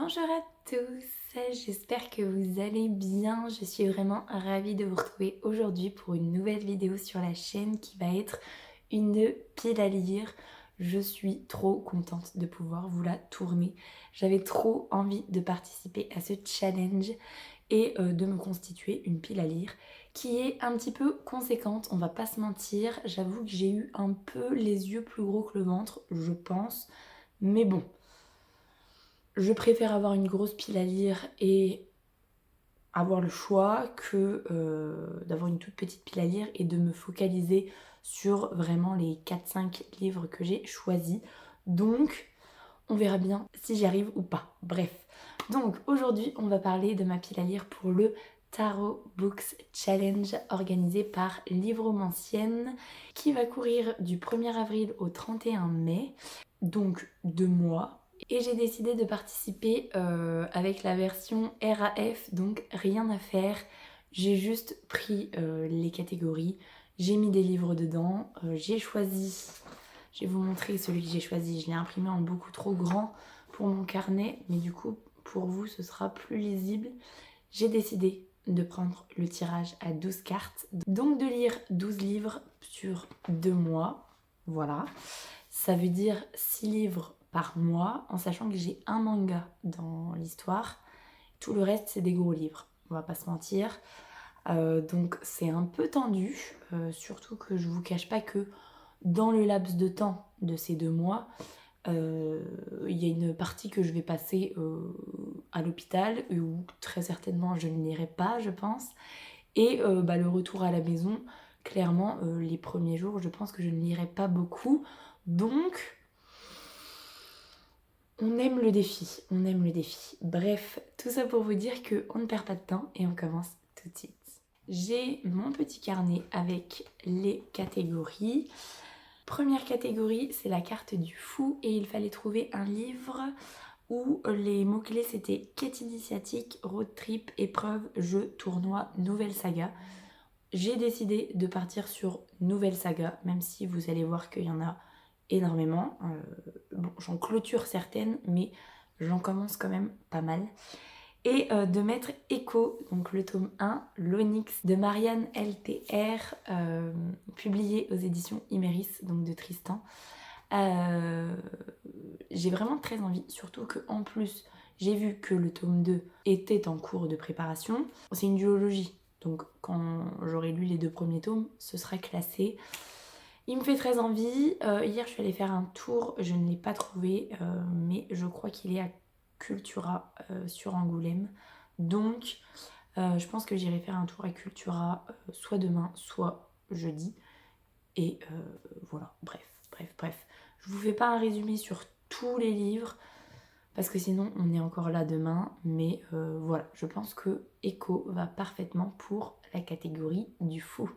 Bonjour à tous, j'espère que vous allez bien. Je suis vraiment ravie de vous retrouver aujourd'hui pour une nouvelle vidéo sur la chaîne qui va être une pile à lire. Je suis trop contente de pouvoir vous la tourner. J'avais trop envie de participer à ce challenge et de me constituer une pile à lire qui est un petit peu conséquente, on va pas se mentir. J'avoue que j'ai eu un peu les yeux plus gros que le ventre, je pense, mais bon. Je préfère avoir une grosse pile à lire et avoir le choix que d'avoir une toute petite pile à lire et de me focaliser sur vraiment les 4-5 livres que j'ai choisis. Donc, on verra bien si j'y arrive ou pas. Bref. Donc, aujourd'hui, on va parler de ma pile à lire pour le Tarot Books Challenge organisé par Livromancienne qui va courir du 1er avril au 31 mai, donc 2 mois. Et j'ai décidé de participer avec la version RAF, donc rien à faire. J'ai juste pris les catégories, j'ai mis des livres dedans, j'ai choisi, je vais vous montrer celui que j'ai choisi, je l'ai imprimé en beaucoup trop grand pour mon carnet, mais du coup pour vous ce sera plus lisible. J'ai décidé de prendre le tirage à 12 cartes, donc de lire 12 livres sur 2 mois, voilà. Ça veut dire 6 livres par mois, en sachant que j'ai un manga dans l'histoire. Tout le reste, c'est des gros livres, on va pas se mentir. Donc c'est un peu tendu, surtout que je vous cache pas que dans le laps de temps de ces 2 mois, il y a une partie que je vais passer à l'hôpital, où très certainement je ne lirai pas, je pense. Et le retour à la maison, clairement, les premiers jours, je pense que je ne lirai pas beaucoup. Donc, on aime le défi, on aime le défi. Bref, tout ça pour vous dire qu'on ne perd pas de temps et on commence tout de suite. J'ai mon petit carnet avec les catégories. Première catégorie, c'est la carte du fou et il fallait trouver un livre où les mots-clés c'était quête initiatique, road trip, épreuve, jeu, tournoi, nouvelle saga. J'ai décidé de partir sur nouvelle saga, même si vous allez voir qu'il y en a énormément. Bon, j'en clôture certaines, mais j'en commence quand même pas mal. Et de mettre Echo, donc le tome 1, l'Onyx de Marianne LTR, publié aux éditions Iméris, donc de Tristan. J'ai vraiment très envie, surtout qu'en plus, j'ai vu que le tome 2 était en cours de préparation. C'est une duologie, donc quand j'aurai lu les 2 premiers tomes, ce sera classé. Il me fait très envie. Hier, je suis allée faire un tour, je ne l'ai pas trouvé, mais je crois qu'il est à Cultura sur Angoulême. Donc, je pense que j'irai faire un tour à Cultura soit demain, soit jeudi. Et voilà, bref. Je vous fais pas un résumé sur tous les livres, parce que sinon on est encore là demain. Mais voilà, je pense que Echo va parfaitement pour la catégorie du fou.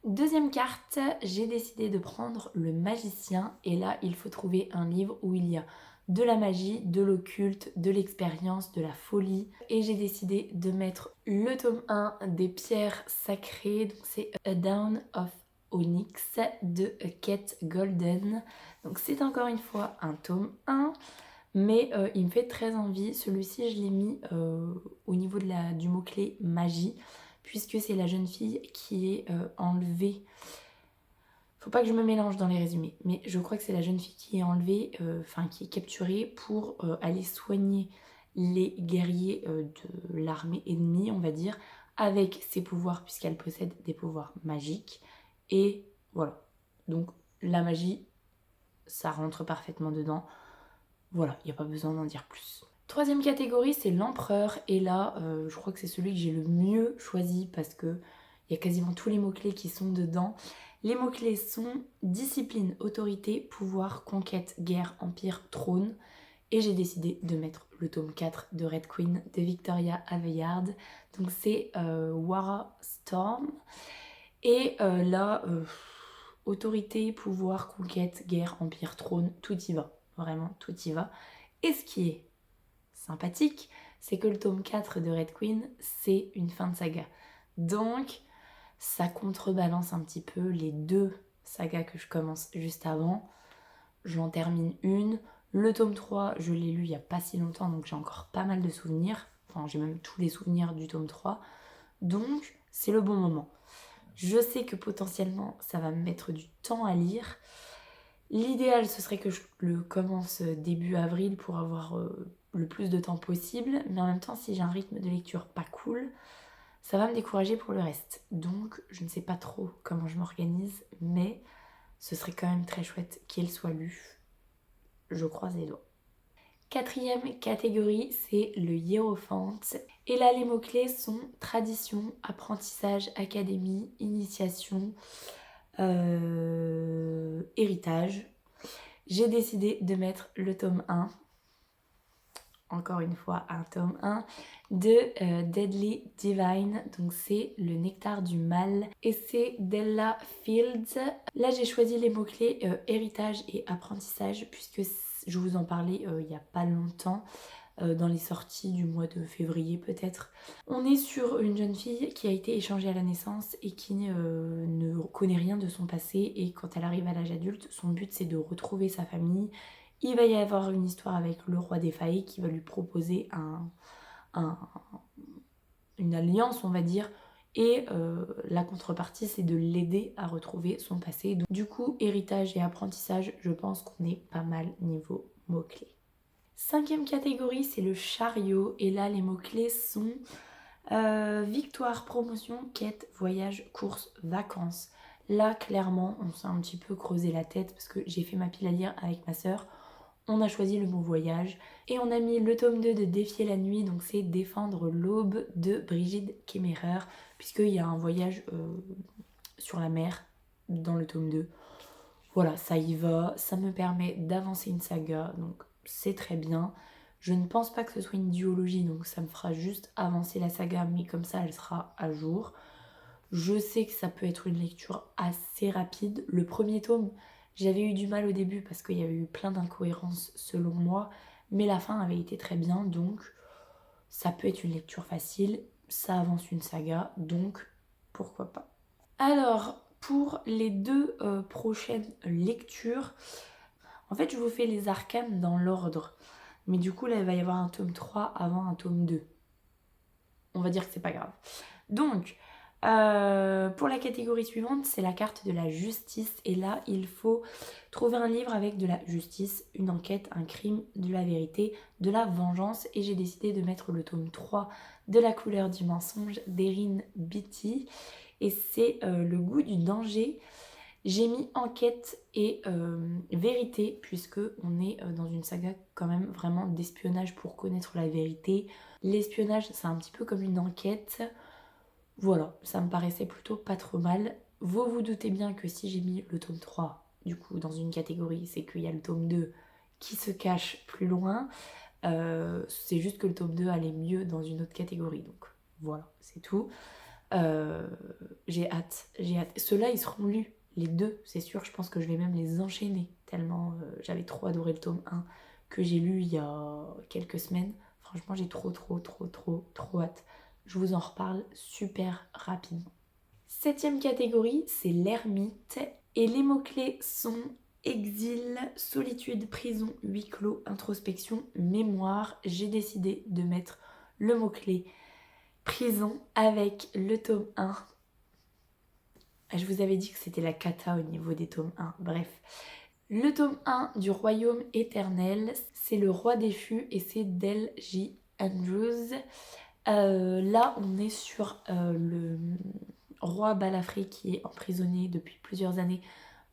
Deuxième carte, j'ai décidé de prendre le magicien. Et là, il faut trouver un livre où il y a de la magie, de l'occulte, de l'expérience, de la folie. Et j'ai décidé de mettre le tome 1 des pierres sacrées. Donc c'est A Down of Onyx de Kate Golden. Donc c'est encore une fois un tome 1. Mais il me fait très envie. Celui-ci, je l'ai mis au niveau du mot-clé magie, puisque c'est la jeune fille qui est enlevée. Faut pas que je me mélange dans les résumés, mais je crois que c'est la jeune fille qui est enlevée, qui est capturée pour aller soigner les guerriers de l'armée ennemie, on va dire, avec ses pouvoirs, puisqu'elle possède des pouvoirs magiques. Et voilà. Donc la magie, ça rentre parfaitement dedans. Voilà, il n'y a pas besoin d'en dire plus. Troisième catégorie, c'est l'empereur. Et là, je crois que c'est celui que j'ai le mieux choisi parce qu'il y a quasiment tous les mots-clés qui sont dedans. Les mots-clés sont discipline, autorité, pouvoir, conquête, guerre, empire, trône. Et j'ai décidé de mettre le tome 4 de Red Queen de Victoria Aveyard. Donc c'est Wara Storm. Et là, autorité, pouvoir, conquête, guerre, empire, trône, tout y va. Vraiment, tout y va. Et ce qui est sympathique, c'est que le tome 4 de Red Queen, c'est une fin de saga. Donc, ça contrebalance un petit peu les 2 sagas que je commence juste avant. J'en termine une, Le tome 3, je l'ai lu il n'y a pas si longtemps, donc j'ai encore pas mal de souvenirs. Enfin, j'ai même tous les souvenirs du tome 3. Donc, c'est le bon moment. Je sais que potentiellement, ça va me mettre du temps à lire. L'idéal, ce serait que je le commence début avril pour avoir le plus de temps possible. Mais en même temps, si j'ai un rythme de lecture pas cool, ça va me décourager pour le reste. Donc, je ne sais pas trop comment je m'organise, mais ce serait quand même très chouette qu'il soit lu. Je croise les doigts. Quatrième catégorie, c'est le hiérophante. Et là, les mots-clés sont tradition, apprentissage, académie, initiation, héritage. J'ai décidé de mettre le tome 1, encore une fois un tome 1, de Deadly Divine. Donc c'est le nectar du mal et c'est d'Ella Fields. Là j'ai choisi les mots-clés héritage et apprentissage puisque je vous en parlais il n'y a pas longtemps. Dans les sorties du mois de février peut-être. On est sur une jeune fille qui a été échangée à la naissance et qui ne connaît rien de son passé, et quand elle arrive à l'âge adulte, son but c'est de retrouver sa famille. Il va y avoir une histoire avec le roi des failles qui va lui proposer une alliance, on va dire, et la contrepartie c'est de l'aider à retrouver son passé. Donc, du coup, héritage et apprentissage, je pense qu'on est pas mal niveau mots-clés. Cinquième catégorie, c'est le chariot. Et là, les mots-clés sont victoire, promotion, quête, voyage, course, vacances. Là, clairement, on s'est un petit peu creusé la tête parce que j'ai fait ma pile à lire avec ma sœur. On a choisi le mot voyage. Et on a mis le tome 2 de Défier la nuit. Donc c'est Défendre l'aube de Brigitte Kemmerer. Puisqu'il y a un voyage sur la mer dans le tome 2. Voilà, ça y va. Ça me permet d'avancer une saga. Donc c'est très bien. Je ne pense pas que ce soit une duologie, donc ça me fera juste avancer la saga, mais comme ça elle sera à jour. Je sais que ça peut être une lecture assez rapide. Le premier tome, j'avais eu du mal au début parce qu'il y avait eu plein d'incohérences selon moi, mais la fin avait été très bien, donc ça peut être une lecture facile. Ça avance une saga, donc pourquoi pas. Alors, pour les deux prochaines lectures, en fait, je vous fais les arcanes dans l'ordre. Mais du coup, là, il va y avoir un tome 3 avant un tome 2. On va dire que c'est pas grave. Donc, pour la catégorie suivante, c'est la carte de la justice. Et là, il faut trouver un livre avec de la justice, une enquête, un crime, de la vérité, de la vengeance. Et j'ai décidé de mettre le tome 3 de La couleur du mensonge d'Erin Beatty. Et c'est le goût du danger. J'ai mis enquête et vérité, puisque on est dans une saga quand même vraiment d'espionnage pour connaître la vérité. L'espionnage, c'est un petit peu comme une enquête. Voilà, ça me paraissait plutôt pas trop mal. Vous vous doutez bien que si j'ai mis le tome 3, du coup, dans une catégorie, c'est qu'il y a le tome 2 qui se cache plus loin. C'est juste que le tome 2 allait mieux dans une autre catégorie. Donc voilà, c'est tout. J'ai hâte. Ceux-là, ils seront lus. Les deux, c'est sûr, je pense que je vais même les enchaîner, tellement j'avais trop adoré le tome 1 que j'ai lu il y a quelques semaines. Franchement, j'ai trop hâte. Je vous en reparle super rapidement. Septième catégorie, c'est l'ermite. Et les mots-clés sont exil, solitude, prison, huis clos, introspection, mémoire. J'ai décidé de mettre le mot-clé prison avec le tome 1. Je vous avais dit que c'était la cata au niveau des tomes 1. Bref. Le tome 1 du Royaume éternel, c'est le roi déchu et c'est d'L.J. Andrews. Là, on est sur le roi Balafré qui est emprisonné depuis plusieurs années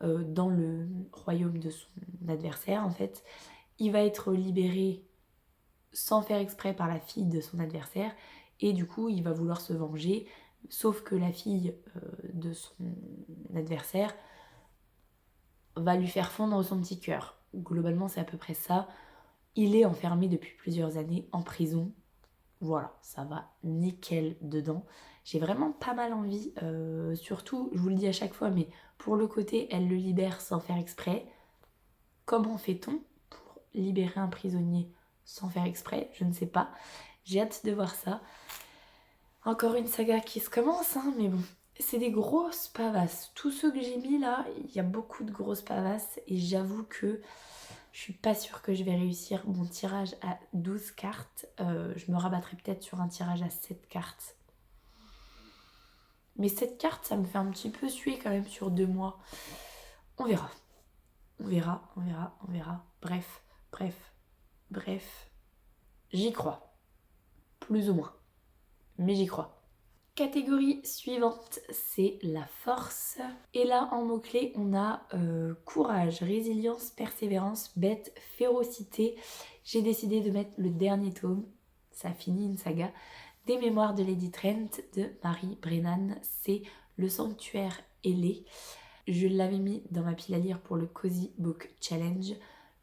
dans le royaume de son adversaire en fait. Il va être libéré sans faire exprès par la fille de son adversaire et du coup il va vouloir se venger. Sauf que la fille de son adversaire va lui faire fondre son petit cœur. Globalement, c'est à peu près ça. Il est enfermé depuis plusieurs années en prison. Voilà, ça va nickel dedans. J'ai vraiment pas mal envie, surtout, je vous le dis à chaque fois, mais pour le côté, elle le libère sans faire exprès. Comment fait-on pour libérer un prisonnier sans faire exprès? Je ne sais pas. J'ai hâte de voir ça. Encore une saga qui se commence, hein, mais bon. C'est des grosses pavasses. Tous ceux que j'ai mis là, il y a beaucoup de grosses pavasses. Et j'avoue que Je suis pas sûre que je vais réussir mon tirage à 12 cartes. Je me rabattrai peut-être sur un tirage à 7 cartes. Mais 7 cartes, ça me fait un petit peu suer quand même sur 2 mois. On verra. On verra. Bref. J'y crois. Plus ou moins. Mais j'y crois. Catégorie suivante, c'est la force. Et là, en mots-clés, on a courage, résilience, persévérance, bête, férocité. J'ai décidé de mettre le dernier tome, ça finit une saga, des mémoires de Lady Trent de Marie Brennan. C'est Le Sanctuaire ailé. Je l'avais mis dans ma pile à lire pour le Cozy Book Challenge.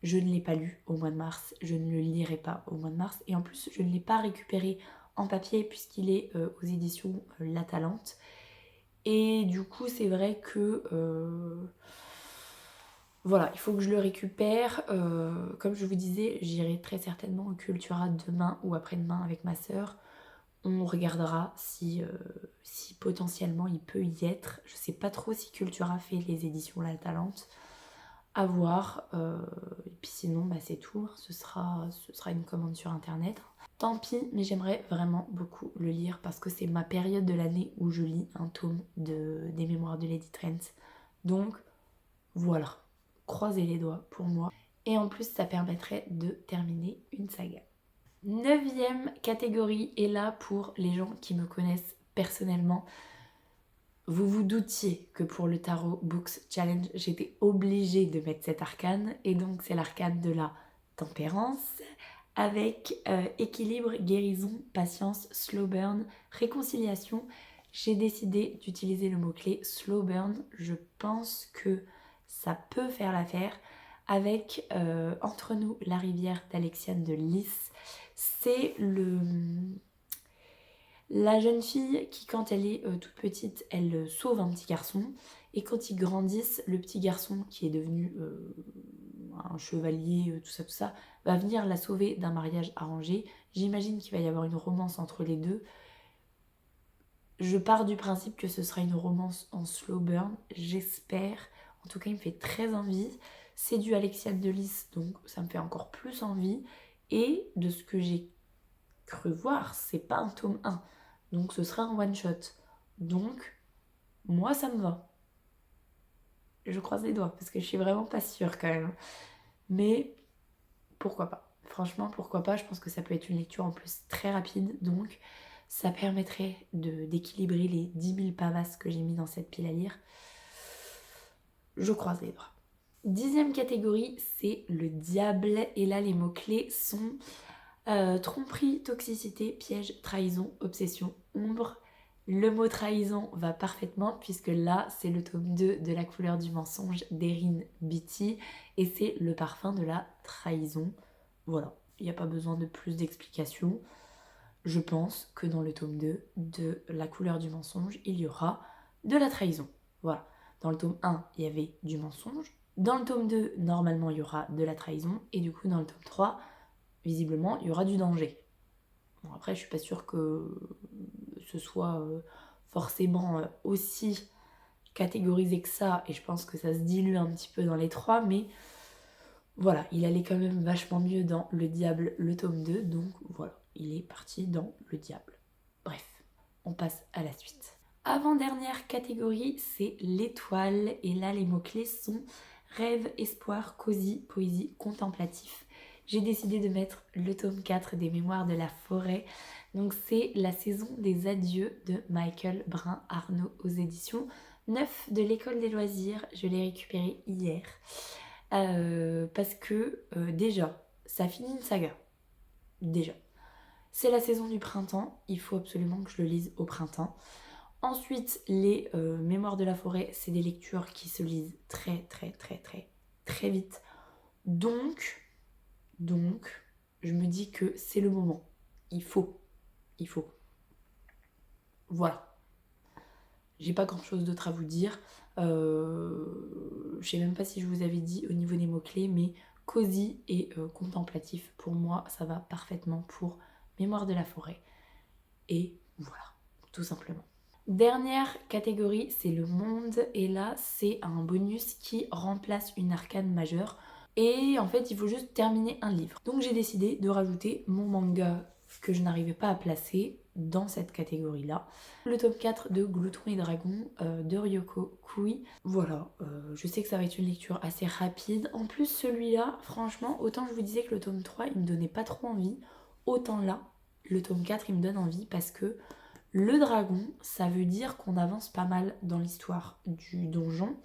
Je ne l'ai pas lu au mois de mars, je ne le lirai pas au mois de mars. Et en plus, je ne l'ai pas récupéré en papier puisqu'il est aux éditions La Talente. Et du coup, c'est vrai que... voilà, il faut que je le récupère. Comme je vous disais, j'irai très certainement au Cultura demain ou après-demain avec ma sœur. On regardera si potentiellement il peut y être. Je sais pas trop si Cultura fait les éditions La Talente. À voir. Et puis sinon, bah, c'est tout. Ce sera une commande sur internet. Tant pis, mais j'aimerais vraiment beaucoup le lire parce que c'est ma période de l'année où je lis un tome des mémoires de Lady Trent. Donc voilà, croisez les doigts pour moi. Et en plus, ça permettrait de terminer une saga. 9e catégorie est là pour les gens qui me connaissent personnellement. Vous vous doutiez que pour le Tarot Books Challenge, j'étais obligée de mettre cet arcane. Et donc c'est l'arcane de la tempérance avec équilibre, guérison, patience, slow burn, réconciliation. J'ai décidé d'utiliser le mot-clé slow burn. Je pense que ça peut faire l'affaire avec Entre nous, la rivière d'Alexiane de Lys. C'est la jeune fille qui, quand elle est toute petite, elle sauve un petit garçon. Et quand ils grandissent, le petit garçon qui est devenu un chevalier, tout ça, va venir la sauver d'un mariage arrangé. J'imagine qu'il va y avoir une romance entre les deux. Je pars du principe que ce sera une romance en slow burn, j'espère. En tout cas, il me fait très envie. C'est du Alexiane de Lys, donc ça me fait encore plus envie. Et de ce que j'ai cru voir, c'est pas un tome 1. Donc ce sera un one-shot. Donc, moi, ça me va. Je croise les doigts, parce que je suis vraiment pas sûre quand même. Mais pourquoi pas. Franchement, pourquoi pas. Je pense que ça peut être une lecture en plus très rapide. Donc, ça permettrait d'équilibrer les 10 000 pavasses que j'ai mis dans cette pile à lire. Je croise les doigts. 10e catégorie, c'est le diable. Et là, les mots-clés sont tromperie, toxicité, piège, trahison, obsession, ombre. Le mot trahison va parfaitement puisque là, c'est le tome 2 de La couleur du mensonge d'Erin Beatty et c'est le parfum de la trahison. Voilà, il n'y a pas besoin de plus d'explications. Je pense que dans le tome 2 de La couleur du mensonge, il y aura de la trahison. Voilà. Dans le tome 1, il y avait du mensonge. Dans le tome 2, normalement, il y aura de la trahison. Et du coup, dans le tome 3, visiblement, il y aura du danger. Bon, après, je suis pas sûre que ce soit forcément aussi catégorisé que ça. Et je pense que ça se dilue un petit peu dans les 3. Mais voilà, il allait quand même vachement mieux dans Le Diable, le tome 2. Donc voilà, il est parti dans Le Diable. Bref, on passe à la suite. Avant-dernière catégorie, c'est l'étoile. Et là, les mots-clés sont rêve, espoir, cosy, poésie, contemplatif. J'ai décidé de mettre le tome 4 des Mémoires de la forêt. Donc c'est la saison des adieux de Michael Brun-Arnaud aux éditions 9 de l'École des loisirs. Je l'ai récupéré hier. Parce que déjà, ça finit une saga. Déjà. C'est la saison du printemps. Il faut absolument que je le lise au printemps. Ensuite, les Mémoires de la forêt, c'est des lectures qui se lisent très vite. Donc, je me dis que c'est le moment. Il faut. Voilà. J'ai pas grand chose d'autre à vous dire. Je sais même pas si je vous avais dit au niveau des mots-clés, mais cosy et contemplatif, pour moi, ça va parfaitement pour Mémoire de la forêt. Et voilà, tout simplement. Dernière catégorie, c'est le monde. Et là, c'est un bonus qui remplace une arcane majeure. Et en fait, il faut juste terminer un livre. Donc j'ai décidé de rajouter mon manga que je n'arrivais pas à placer dans cette catégorie-là. Le tome 4 de Glouton et Dragon de Ryoko Kui. Voilà, je sais que ça va être une lecture assez rapide. En plus, celui-là, franchement, autant je vous disais que le tome 3, il me donnait pas trop envie, autant là, le tome 4, il me donne envie parce que le dragon, ça veut dire qu'on avance pas mal dans l'histoire du donjon.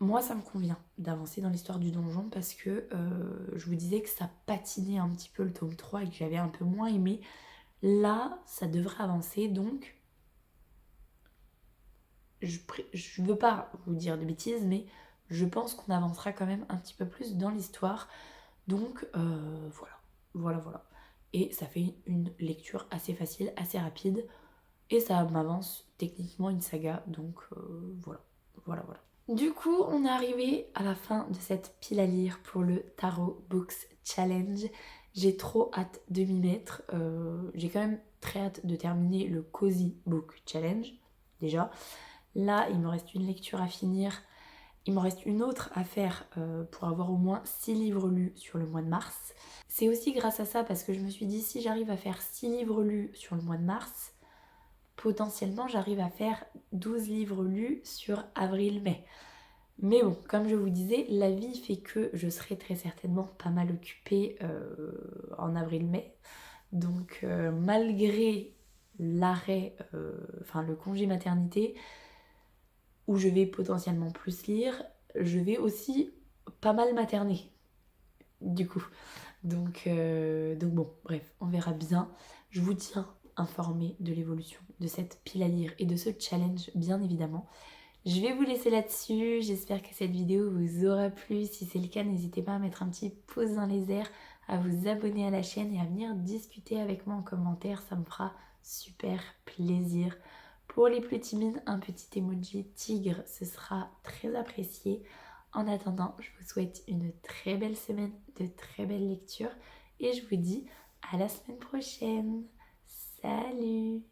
Moi, ça me convient d'avancer dans l'histoire du donjon parce que je vous disais que ça patinait un petit peu le tome 3 et que j'avais un peu moins aimé. Là, ça devrait avancer, donc je veux pas vous dire de bêtises, mais je pense qu'on avancera quand même un petit peu plus dans l'histoire. Donc voilà. Et ça fait une lecture assez facile, assez rapide. Et ça m'avance techniquement une saga, donc voilà. Du coup, on est arrivé à la fin de cette pile à lire pour le Tarot Books Challenge. J'ai trop hâte de m'y mettre. J'ai quand même très hâte de terminer le Cozy Book Challenge, déjà. Là, il me reste une lecture à finir. Il m'en reste une autre à faire pour avoir au moins 6 livres lus sur le mois de mars. C'est aussi grâce à ça parce que je me suis dit, si j'arrive à faire 6 livres lus sur le mois de mars, potentiellement j'arrive à faire 12 livres lus sur avril-mai. Mais bon, comme je vous disais, la vie fait que je serai très certainement pas mal occupée en avril-mai. Donc malgré l'arrêt, le congé maternité, où je vais potentiellement plus lire, je vais aussi pas mal materner, du coup. Donc bon, bref, on verra bien. Je vous tiens informé de l'évolution de cette pile à lire et de ce challenge, bien évidemment. Je vais vous laisser là-dessus. J'espère que cette vidéo vous aura plu. Si c'est le cas, n'hésitez pas à mettre un petit pouce dans les airs, à vous abonner à la chaîne et à venir discuter avec moi en commentaire. Ça me fera super plaisir. Pour les plus timides, un petit emoji tigre, ce sera très apprécié. En attendant, je vous souhaite une très belle semaine, de très belles lectures et je vous dis à la semaine prochaine. Salut!